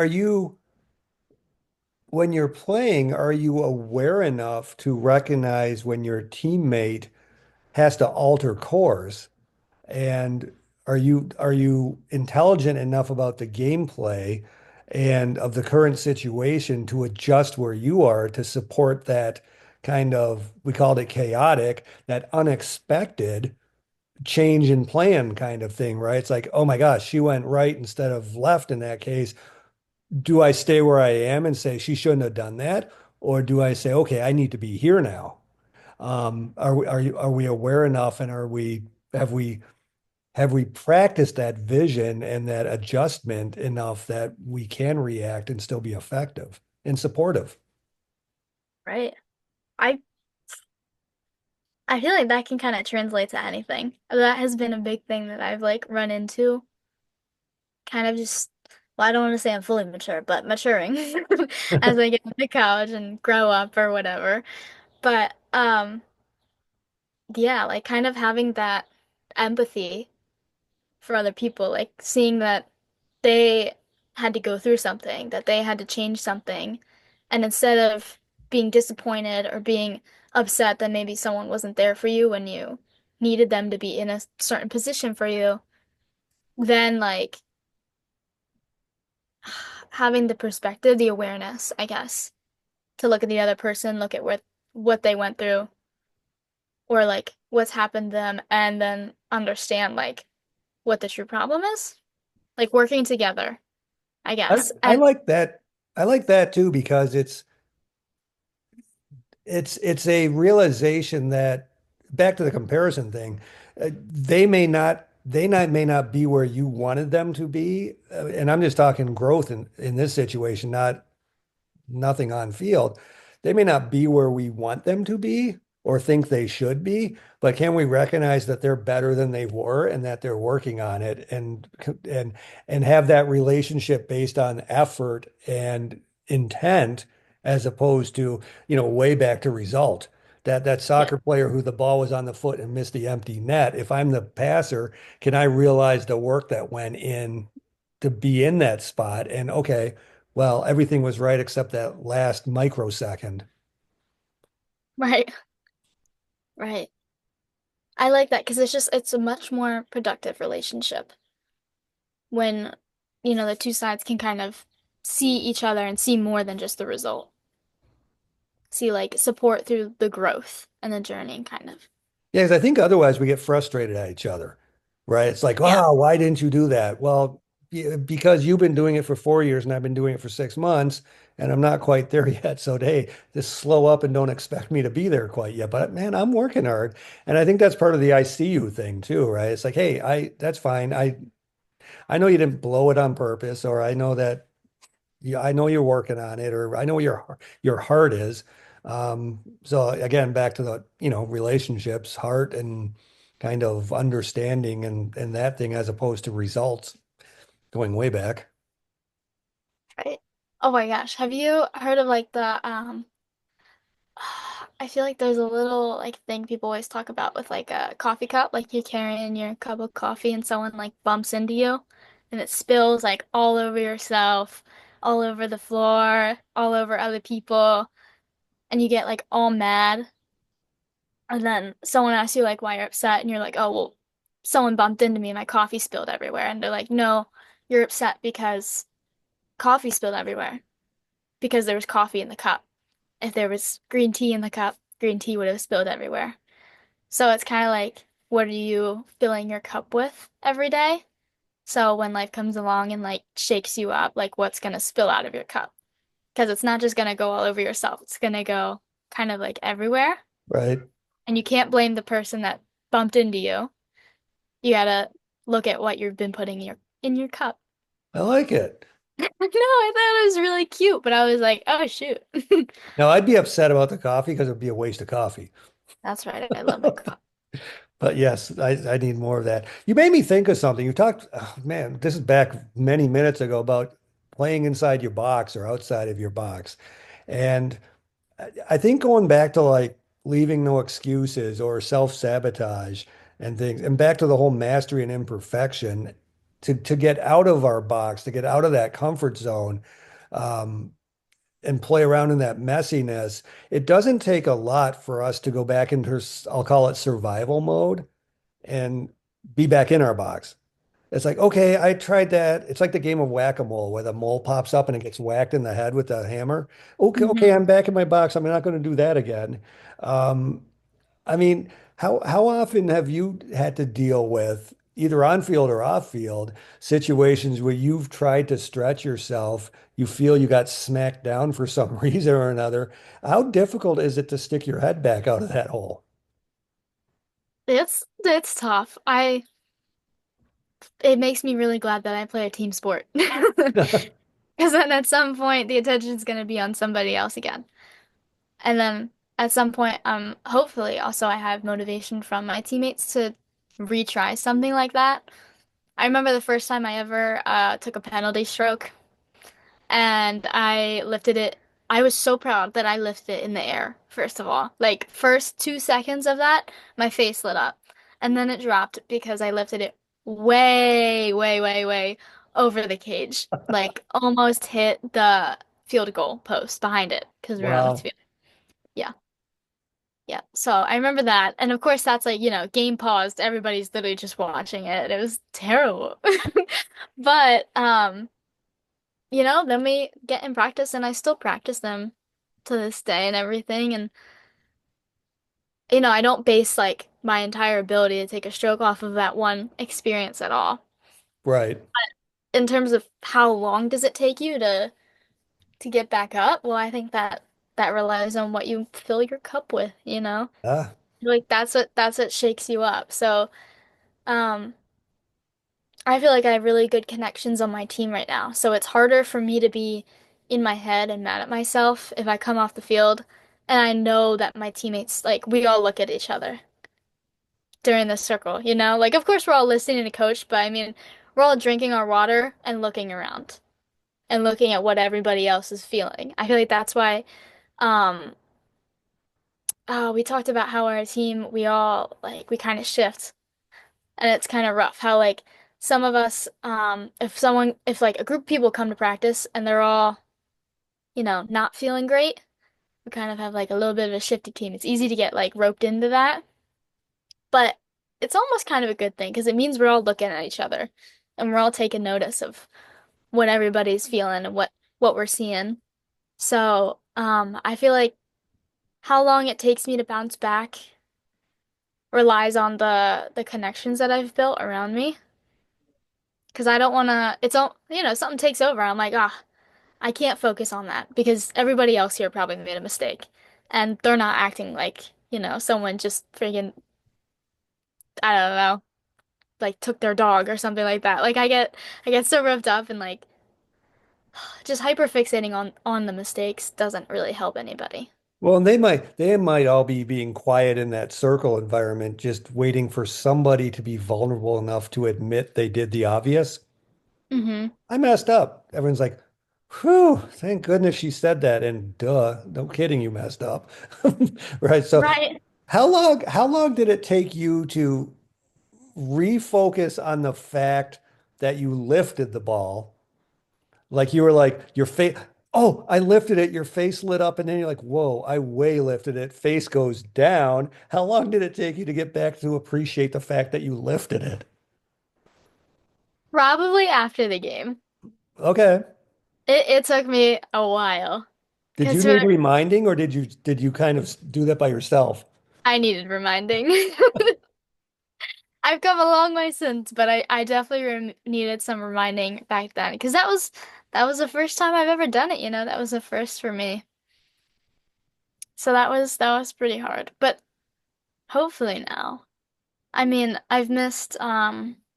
[SPEAKER 2] when you're playing, are you aware enough to recognize when your teammate has to alter course? And are you intelligent enough about the gameplay and of the current situation to adjust where you are to support that kind of, we called it chaotic, that unexpected change in plan kind of thing, right? It's like, oh my gosh, she went right instead of left in that case. Do I stay where I am and say she shouldn't have done that? Or do I say, okay, I need to be here now? Are we aware enough and have we have we practiced that vision and that adjustment enough that we can react and still be effective and supportive?
[SPEAKER 1] Right. I I feel like that can kind of translate to anything. That has been a big thing that I've like run into. Kind of just, well, I don't want to say I'm fully mature, but maturing as I get on the couch and grow up or whatever. But yeah, like kind of having that empathy for other people, like seeing that they had to go through something, that they had to change something, and instead of being disappointed or being upset that maybe someone wasn't there for you when you needed them to be in a certain position for you, then like having the perspective, the awareness, I guess, to look at the other person, look at what they went through or like what's happened to them and then understand like what the true problem is. Like working together, I
[SPEAKER 2] I,
[SPEAKER 1] guess.
[SPEAKER 2] I
[SPEAKER 1] And
[SPEAKER 2] like that. I like that too because it's a realization that, back to the comparison thing, they may not be where you wanted them to be, and I'm just talking growth in this situation, not nothing on field. They may not be where we want them to be or think they should be, but can we recognize that they're better than they were and that they're working on it, and and have that relationship based on effort and intent as opposed to, way back to result. That
[SPEAKER 1] yeah,
[SPEAKER 2] soccer player who the ball was on the foot and missed the empty net. If I'm the passer, can I realize the work that went in to be in that spot? And okay, well, everything was right except that last microsecond.
[SPEAKER 1] right, right. I like that because it's a much more productive relationship when, the two sides can kind of see each other and see more than just the result. See like support through the growth and the journey kind of.
[SPEAKER 2] Yeah, because I think otherwise we get frustrated at each other, right? It's like,
[SPEAKER 1] Yeah.
[SPEAKER 2] oh, why didn't you do that? Well, because you've been doing it for 4 years and I've been doing it for 6 months, and I'm not quite there yet. So, hey, just slow up and don't expect me to be there quite yet. But man, I'm working hard, and I think that's part of the I see you thing too, right? It's like, hey, that's fine. I know you didn't blow it on purpose, or I know that. Yeah, I know you're working on it, or I know your heart is. So again, back to the, relationships, heart and kind of understanding and that thing as opposed to results going way back.
[SPEAKER 1] Right. Oh my gosh. Have you heard of like the I feel like there's a little like thing people always talk about with like a coffee cup, like you're carrying your cup of coffee and someone like bumps into you and it spills like all over yourself, all over the floor, all over other people, and you get like all mad. And then someone asks you like why you're upset and you're like, "Oh, well, someone bumped into me and my coffee spilled everywhere." And they're like, "No, you're upset because coffee spilled everywhere because there was coffee in the cup. If there was green tea in the cup, green tea would have spilled everywhere." So it's kind of like, what are you filling your cup with every day? So when life comes along and like shakes you up, like what's gonna spill out of your cup? Because it's not just gonna go all over yourself. It's gonna go kind of like everywhere.
[SPEAKER 2] Right.
[SPEAKER 1] And you can't blame the person that bumped into you. You gotta look at what you've been putting in your cup.
[SPEAKER 2] I like it.
[SPEAKER 1] No, I thought it was really cute, but I was like, oh shoot.
[SPEAKER 2] Now I'd be upset about the coffee because it'd be a waste of coffee.
[SPEAKER 1] That's right. I love my coffee.
[SPEAKER 2] But yes, I need more of that. You made me think of something. You talked, oh, man, this is back many minutes ago about playing inside your box or outside of your box. And I think going back to like leaving no excuses or self-sabotage and things, and back to the whole mastery and imperfection. to get out of our box, to get out of that comfort zone, um, and play around in that messiness. It doesn't take a lot for us to go back into, I'll call it survival mode and be back in our box. It's like, okay, I tried that. It's like the game of whack-a-mole where the mole pops up and it gets whacked in the head with the hammer. Okay, okay,
[SPEAKER 1] Hmm.
[SPEAKER 2] I'm back in my box. I'm not going to do that again. Um, I mean, how often have you had to deal with either on field or off field situations where you've tried to stretch yourself, you feel you got smacked down for some reason or another? How difficult is it to stick your head back out of that hole?
[SPEAKER 1] It's tough. It makes me really glad that I play a team sport. Because then at some point the attention's gonna be on somebody else again. And then at some point, hopefully also I have motivation from my teammates to retry something like that. I remember the first time I ever took a penalty stroke and I lifted it. I was so proud that I lifted it in the air, first of all. Like, first 2 seconds of that, my face lit up. And then it dropped because I lifted it way, way, way, way over the cage. Like, almost hit the field goal post behind it because we were on the
[SPEAKER 2] Wow.
[SPEAKER 1] field. Yeah. Yeah. So I remember that. And of course, that's like, game paused. Everybody's literally just watching it. It was terrible. But, then we get in practice and I still practice them to this day and everything. And, I don't base like my entire ability to take a stroke off of that one experience at all.
[SPEAKER 2] Right.
[SPEAKER 1] In terms of how long does it take you to get back up? Well, I think that relies on what you fill your cup with.
[SPEAKER 2] Ah,
[SPEAKER 1] Like that's what shakes you up. So, um, I feel like I have really good connections on my team right now. So it's harder for me to be in my head and mad at myself if I come off the field and I know that my teammates, like, we all look at each other during the circle. Like, of course, we're all listening to coach, but I mean, we're all drinking our water and looking around and looking at what everybody else is feeling. I feel like that's why, um, we talked about how our team, we all, like, we kind of shift. And it's kind of rough how like some of us if like a group of people come to practice and they're all not feeling great, we kind of have like a little bit of a shifty team. It's easy to get like roped into that, but it's almost kind of a good thing because it means we're all looking at each other and we're all taking notice of what everybody's feeling and what we're seeing. So I feel like how long it takes me to bounce back relies on the connections that I've built around me. Because I don't want to, it's all, something takes over. I'm like, I can't focus on that because everybody else here probably made a mistake. And they're not acting like, someone just freaking, I don't know, like took their dog or something like that. Like I get so roped up and like just hyper fixating on the mistakes doesn't really help anybody.
[SPEAKER 2] well, and they might all be being quiet in that circle environment, just waiting for somebody to be vulnerable enough to admit they did the obvious.
[SPEAKER 1] Hmm.
[SPEAKER 2] I messed up. Everyone's like, whew, thank goodness she said that. And duh, no kidding, you messed up. Right. So
[SPEAKER 1] Right.
[SPEAKER 2] how long did it take you to refocus on the fact that you lifted the ball? Like you were like your face, oh, I lifted it, your face lit up, and then you're like, whoa, I way lifted it. Face goes down. How long did it take you to get back to appreciate the fact that you lifted it?
[SPEAKER 1] Probably after the game.
[SPEAKER 2] Okay.
[SPEAKER 1] It took me a while
[SPEAKER 2] Did you
[SPEAKER 1] because
[SPEAKER 2] need reminding or did you kind of do that by yourself?
[SPEAKER 1] I needed reminding. I've come a long way since, but I definitely needed some reminding back then because that was the first time I've ever done it. That was a first for me. So that was pretty hard, but hopefully now. I mean, I've missed shootouts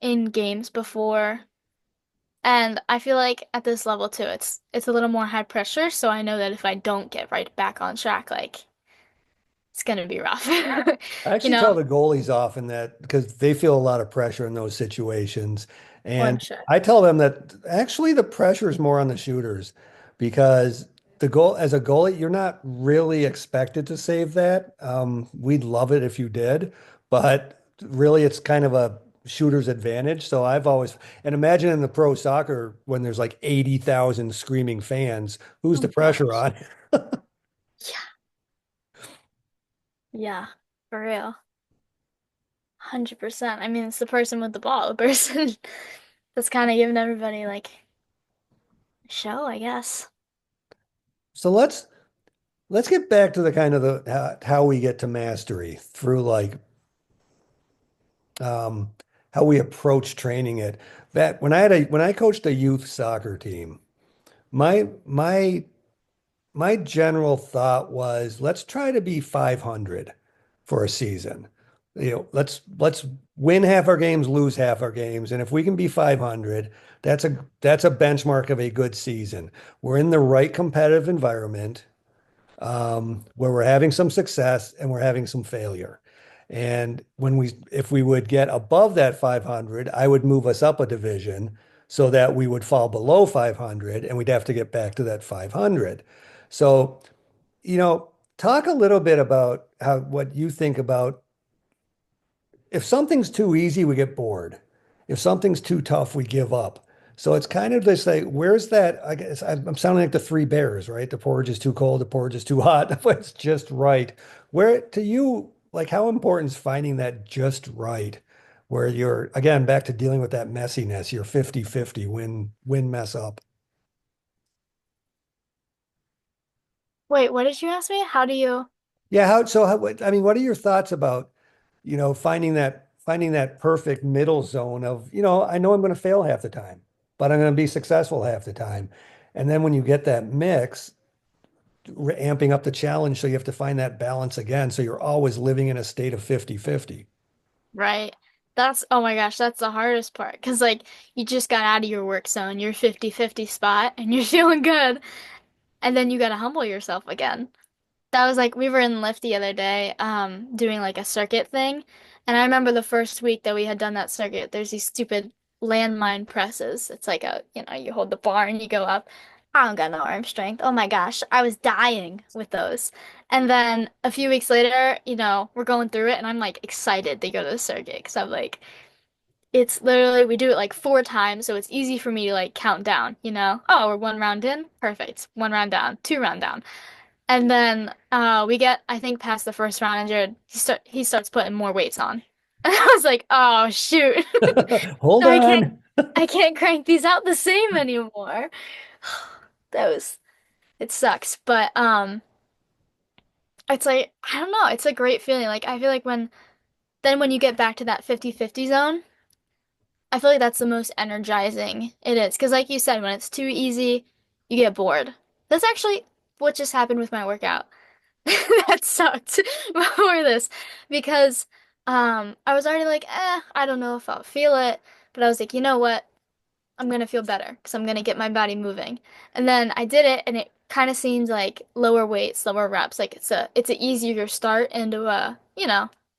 [SPEAKER 1] in games before, and I feel like at this level too, it's a little more high pressure, so I know that if I don't get right back on track, like it's gonna be rough.
[SPEAKER 2] I
[SPEAKER 1] You
[SPEAKER 2] actually tell
[SPEAKER 1] know?
[SPEAKER 2] the goalies off in that because they feel a lot of pressure in those situations.
[SPEAKER 1] Oh, I'm
[SPEAKER 2] And
[SPEAKER 1] sure.
[SPEAKER 2] I tell them that actually the pressure is more on the shooters because the goal as a goalie, you're not really expected to save that. We'd love it if you did, but really it's kind of a shooter's advantage. So I've always, and imagine in the pro soccer when there's like 80,000 screaming fans, who's
[SPEAKER 1] Oh
[SPEAKER 2] the
[SPEAKER 1] my
[SPEAKER 2] pressure
[SPEAKER 1] gosh.
[SPEAKER 2] on?
[SPEAKER 1] Yeah. Yeah. For real. 100%. I mean, it's the person with the ball, the person that's kind of giving everybody like a show, I guess.
[SPEAKER 2] So let's get back to the kind of the how we get to mastery through like um, how we approach training it. That when I coached a youth soccer team, my my general thought was let's try to be 500 for a season. You know, let's win half our games, lose half our games, and if we can be 500, that's a benchmark of a good season. We're in the right competitive environment where we're having some success and we're having some failure. And if we would get above that 500, I would move us up a division so that we would fall below 500 and we'd have to get back to that 500. So, talk a little bit about what you think about if something's too easy, we get bored. If something's too tough, we give up. So it's kind of this like, where's that? I guess I'm sounding like the three bears, right? The porridge is too cold, the porridge is too hot, but it's just right. Where to you, like how important is finding that just right, where you're again back to dealing with that messiness, you're 50-50, win, mess up.
[SPEAKER 1] Wait, what did you ask me? How do you?
[SPEAKER 2] Yeah, I mean, what are your thoughts about, finding that perfect middle zone of, I know I'm going to fail half the time, but I'm going to be successful half the time. And then when you get that mix, amping up the challenge, so you have to find that balance again. So you're always living in a state of 50-50.
[SPEAKER 1] Right. Oh my gosh, that's the hardest part. Because, like, you just got out of your work zone, your 50-50 spot, and you're feeling good. And then you gotta humble yourself again. That was like, we were in Lyft the other day, doing like a circuit thing. And I remember the first week that we had done that circuit, there's these stupid landmine presses. It's like you hold the bar and you go up. I don't got no arm strength. Oh my gosh, I was dying with those. And then a few weeks later, we're going through it and I'm like excited to go to the circuit because I'm like, it's literally, we do it like 4 times, so it's easy for me to like count down. Oh, we're 1 round in. Perfect. 1 round down, 2 round down. And then we get, I think, past the first round, and Jared he starts putting more weights on. And I was like, oh shoot.
[SPEAKER 2] Hold
[SPEAKER 1] So
[SPEAKER 2] on.
[SPEAKER 1] I can't crank these out the same anymore. That was it sucks. But it's like, I don't know, it's a great feeling. Like I feel like when you get back to that 50-50 zone, I feel like that's the most energizing it is. Because like you said, when it's too easy, you get bored. That's actually what just happened with my workout. That sucked before this because I was already like, I don't know if I'll feel it, but I was like, you know what? I'm gonna feel better because I'm gonna get my body moving. And then I did it and it kind of seemed like lower weights, lower reps. Like it's a easier start into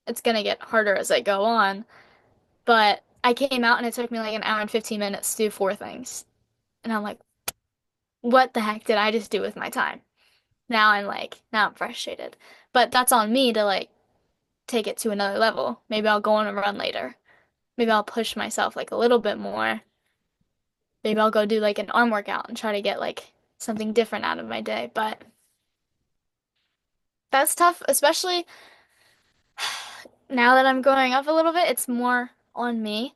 [SPEAKER 1] it's gonna get harder as I go on. But I came out and it took me like an hour and 15 minutes to do 4 things. And I'm like, what the heck did I just do with my time? Now I'm frustrated. But that's on me to like take it to another level. Maybe I'll go on a run later. Maybe I'll push myself like a little bit more. Maybe I'll go do like an arm workout and try to get like something different out of my day. But that's tough, especially now that I'm growing up a little bit, it's more on me.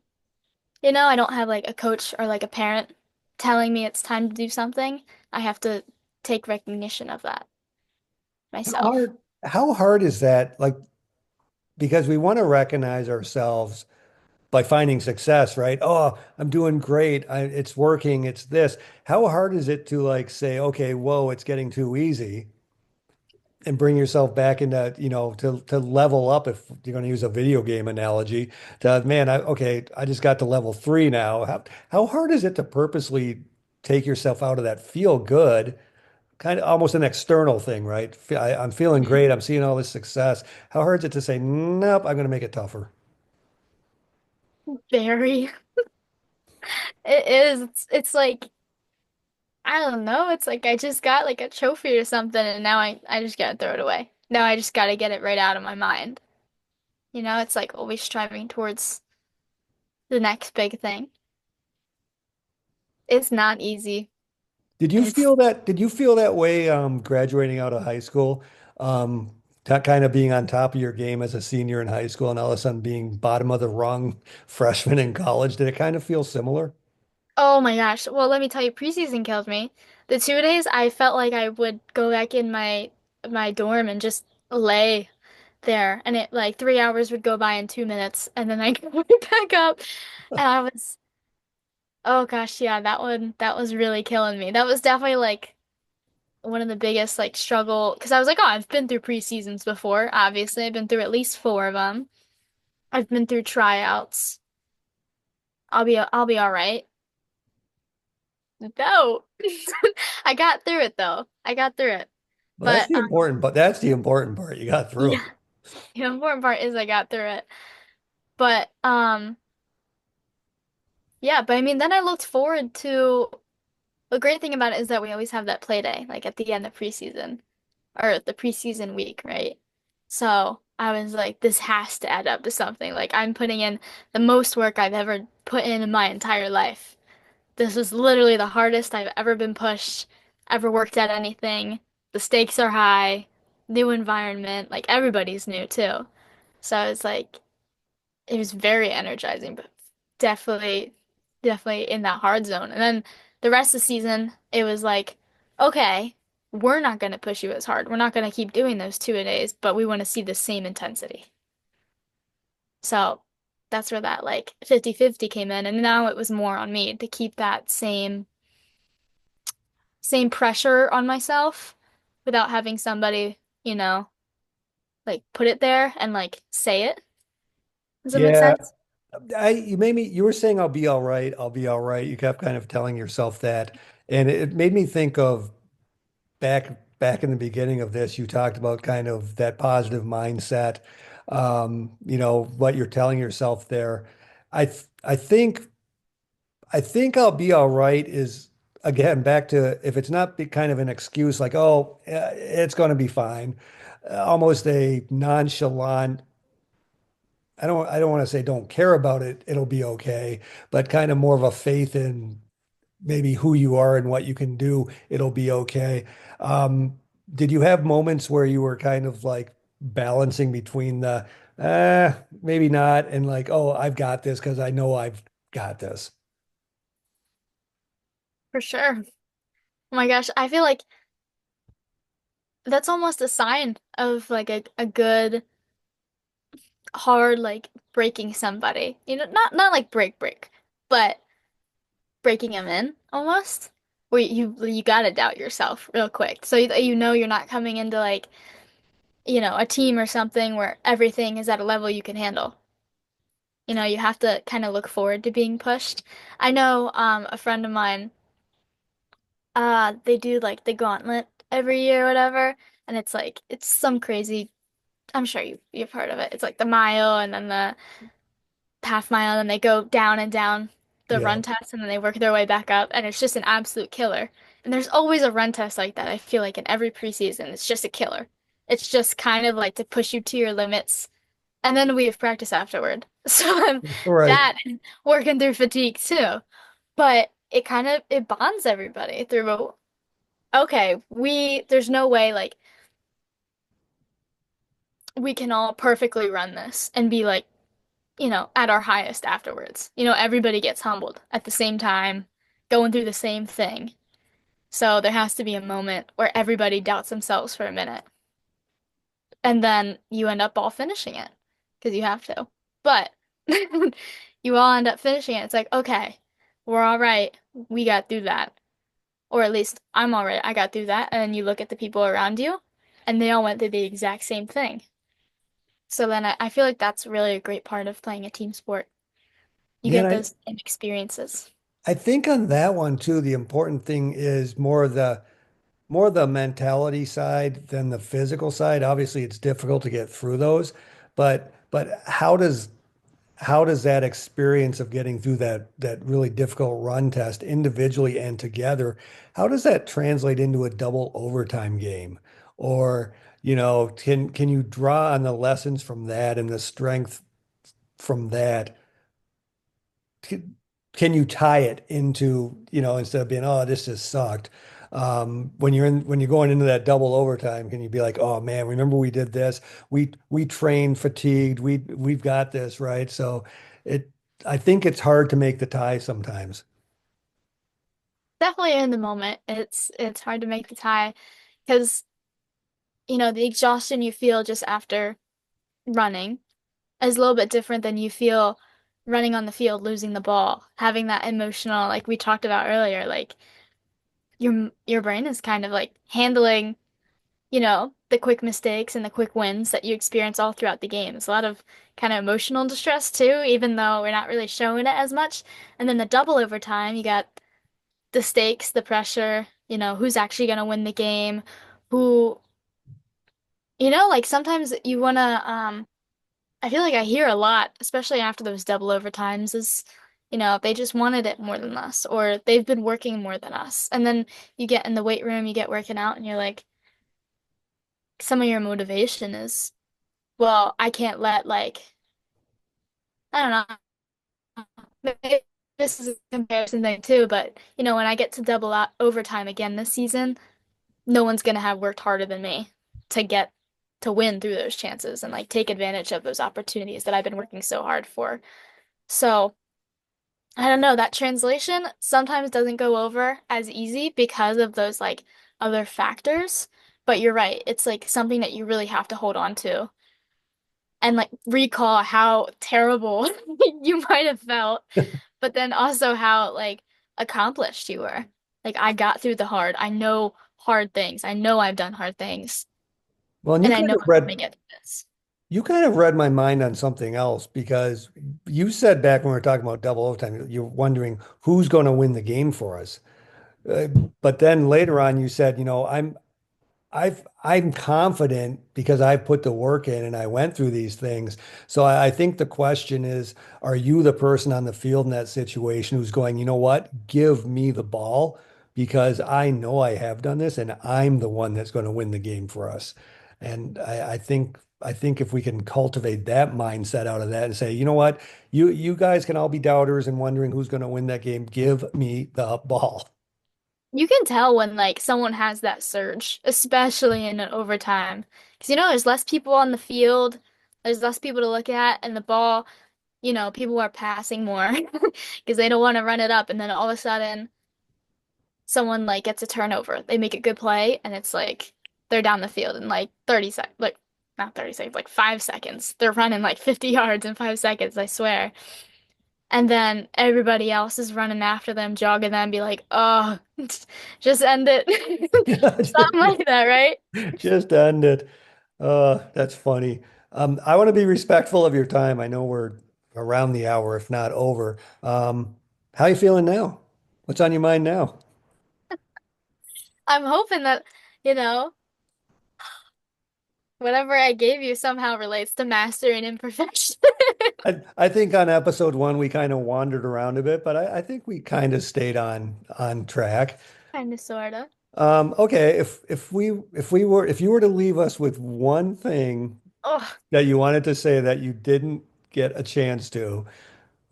[SPEAKER 1] I don't have like a coach or like a parent telling me it's time to do something. I have to take recognition of that
[SPEAKER 2] How
[SPEAKER 1] myself.
[SPEAKER 2] hard, how hard is that? Like, because we want to recognize ourselves by finding success, right? Oh, I'm doing great. It's working. It's this. How hard is it to like say, okay, whoa, it's getting too easy and bring yourself back into, to level up if you're going to use a video game analogy to, man, I just got to level 3 now. How hard is it to purposely take yourself out of that feel good, kind of almost an external thing, right? I'm feeling
[SPEAKER 1] Mhm.
[SPEAKER 2] great. I'm seeing all this success. How hard is it to say, nope, I'm going to make it tougher?
[SPEAKER 1] Very. It is. It's like I don't know. It's like I just got like a trophy or something, and now I just gotta throw it away. Now I just gotta get it right out of my mind. You know, it's like always striving towards the next big thing. It's not easy. It's
[SPEAKER 2] Did you feel that way graduating out of high school? Um, kind of being on top of your game as a senior in high school and all of a sudden being bottom of the rung freshman in college. Did it kind of feel similar?
[SPEAKER 1] Oh my gosh. Well, let me tell you, preseason killed me. The 2 days I felt like I would go back in my dorm and just lay there, and it like 3 hours would go by in 2 minutes, and then I go right back up, and I was, oh gosh, yeah, that was really killing me. That was definitely like one of the biggest like struggle because I was like, oh, I've been through preseasons before. Obviously, I've been through at least four of them. I've been through tryouts. I'll be all right. No. I got through it though. I got through it.
[SPEAKER 2] Well,
[SPEAKER 1] But
[SPEAKER 2] that's the important part. You got through.
[SPEAKER 1] yeah, the important part is I got through it. But yeah, but I mean then I looked forward to the great thing about it is that we always have that play day, like at the end of preseason or the preseason week, right? So I was like, this has to add up to something. Like I'm putting in the most work I've ever put in my entire life. This was literally the hardest I've ever been pushed, ever worked at anything. The stakes are high, new environment, like everybody's new too. So it's like it was very energizing, but definitely, definitely in that hard zone. And then the rest of the season, it was like, okay, we're not going to push you as hard. We're not going to keep doing those 2-a-days, but we want to see the same intensity. So that's where that like 50-50 came in. And now it was more on me to keep that same pressure on myself without having somebody, like put it there and like say it. Does that make
[SPEAKER 2] Yeah,
[SPEAKER 1] sense?
[SPEAKER 2] you were saying I'll be all right. I'll be all right. You kept kind of telling yourself that. And it made me think of back in the beginning of this, you talked about kind of that positive mindset. What you're telling yourself there. I think I'll be all right is again back to if it's not kind of an excuse like, oh, it's going to be fine. Almost a nonchalant, I don't want to say don't care about it, it'll be okay, but kind of more of a faith in maybe who you are and what you can do, it'll be okay. Um, did you have moments where you were kind of like balancing between the maybe not and like, oh, I've got this because I know I've got this?
[SPEAKER 1] For sure. Oh my gosh, I feel like that's almost a sign of like a good hard like breaking somebody. Not like break, but breaking them in almost. Where you gotta doubt yourself real quick. So you know you're not coming into like, a team or something where everything is at a level you can handle. You have to kind of look forward to being pushed. I know a friend of mine, they do like the gauntlet every year or whatever, and it's some crazy, I'm sure you've heard of it. It's like the mile and then the half mile, and they go down and down the
[SPEAKER 2] Yeah.
[SPEAKER 1] run test, and then they work their way back up, and it's just an absolute killer. And there's always a run test like that. I feel like in every preseason, it's just a killer. It's just kind of like to push you to your limits, and then we have practice afterward. So I'm
[SPEAKER 2] Right.
[SPEAKER 1] that and working through fatigue too. But it bonds everybody through, okay, there's no way like we can all perfectly run this and be like at our highest afterwards. Everybody gets humbled at the same time, going through the same thing. So there has to be a moment where everybody doubts themselves for a minute. And then you end up all finishing it because you have to. But you all end up finishing it. It's like, okay, we're all right. We got through that. Or at least I'm all right. I got through that. And then you look at the people around you and they all went through the exact same thing. So then I feel like that's really a great part of playing a team sport. You
[SPEAKER 2] Yeah,
[SPEAKER 1] get
[SPEAKER 2] and
[SPEAKER 1] those same experiences.
[SPEAKER 2] I think on that one too, the important thing is more the mentality side than the physical side. Obviously, it's difficult to get through those, but how does that experience of getting through that really difficult run test individually and together, how does that translate into a double overtime game? Or Can you draw on the lessons from that and the strength from that? Can, can you tie it into, instead of being, oh, this just sucked. When you're going into that double overtime, can you be like, oh man, remember we did this? We trained fatigued. We've got this, right? So it I think it's hard to make the tie sometimes.
[SPEAKER 1] Definitely in the moment, it's hard to make the tie because, the exhaustion you feel just after running is a little bit different than you feel running on the field, losing the ball, having that emotional, like we talked about earlier, like your brain is kind of like handling, the quick mistakes and the quick wins that you experience all throughout the game. It's a lot of kind of emotional distress too, even though we're not really showing it as much. And then the double overtime, you got the stakes, the pressure, who's actually going to win the game, who, like sometimes you want to, I feel like I hear a lot, especially after those double overtimes, is, they just wanted it more than us, or they've been working more than us. And then you get in the weight room, you get working out, and you're like, some of your motivation is, well, I can't let, like, I don't know, maybe this is a comparison thing too, but, when I get to double out overtime again this season, no one's gonna have worked harder than me to get to win through those chances and like take advantage of those opportunities that I've been working so hard for. So, I don't know, that translation sometimes doesn't go over as easy because of those like other factors. But you're right, it's like something that you really have to hold on to and like recall how terrible you might have felt, but then also how like accomplished you were. Like I got through the hard. I know hard things. I know I've done hard things,
[SPEAKER 2] Well, and
[SPEAKER 1] and I know I'm gonna get through this.
[SPEAKER 2] you kind of read my mind on something else because you said back when we were talking about double overtime, you're wondering who's going to win the game for us. Uh, but then later on, you said, I'm confident because I put the work in and I went through these things. So I think the question is, are you the person on the field in that situation who's going, you know what? Give me the ball because I know I have done this and I'm the one that's going to win the game for us. And I think if we can cultivate that mindset out of that and say, you know what, you guys can all be doubters and wondering who's going to win that game. Give me the ball.
[SPEAKER 1] You can tell when like someone has that surge, especially in an overtime, because there's less people on the field, there's less people to look at, and the ball, people are passing more because they don't want to run it up, and then all of a sudden someone like gets a turnover. They make a good play and it's like they're down the field in like 30 seconds, like not 30 seconds, like 5 seconds. They're running like 50 yards in 5 seconds, I swear. And then everybody else is running after them, jogging them, be like, oh, just end it. Something like that, right?
[SPEAKER 2] Just end it. That's funny. I want to be respectful of your time. I know we're around the hour, if not over. How you feeling now? What's on your mind now?
[SPEAKER 1] I'm hoping that, you know, whatever I gave you somehow relates to mastery and imperfection.
[SPEAKER 2] I think on episode one we kind of wandered around a bit, but I think we kind of stayed on track.
[SPEAKER 1] Kind of, sorta.
[SPEAKER 2] Okay, if you were to leave us with one thing
[SPEAKER 1] Oh,
[SPEAKER 2] that you wanted to say that you didn't get a chance to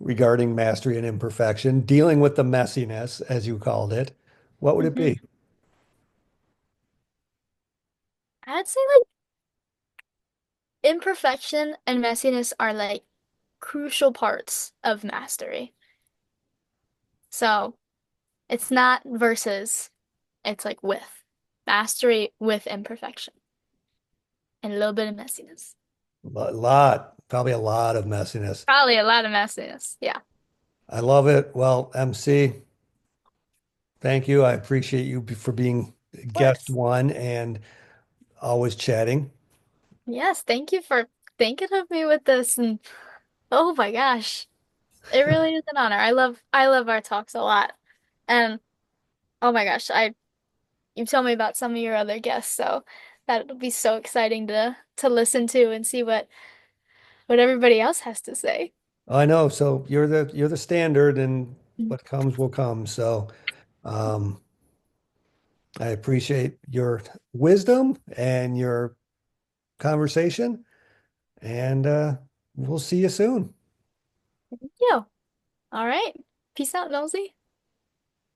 [SPEAKER 2] regarding mastery and imperfection, dealing with the messiness, as you called it, what would it
[SPEAKER 1] hmm.
[SPEAKER 2] be?
[SPEAKER 1] I'd say like imperfection and messiness are like crucial parts of mastery. So it's not versus, it's like with mastery with imperfection and a little bit of messiness.
[SPEAKER 2] Probably a lot of messiness.
[SPEAKER 1] Probably a lot of messiness. Yeah.
[SPEAKER 2] I love it. Well, MC, thank you. I appreciate you for being
[SPEAKER 1] Of
[SPEAKER 2] guest
[SPEAKER 1] course.
[SPEAKER 2] one and always chatting.
[SPEAKER 1] Yes, thank you for thinking of me with this and oh my gosh. It really is an honor. I love our talks a lot. And oh my gosh, you've told me about some of your other guests, so that'll be so exciting to listen to and see what everybody else has to say.
[SPEAKER 2] I know. So you're the standard and what comes will come. So um, I appreciate your wisdom and your conversation, and we'll see you soon.
[SPEAKER 1] Yo. All right. Peace out, Nosy.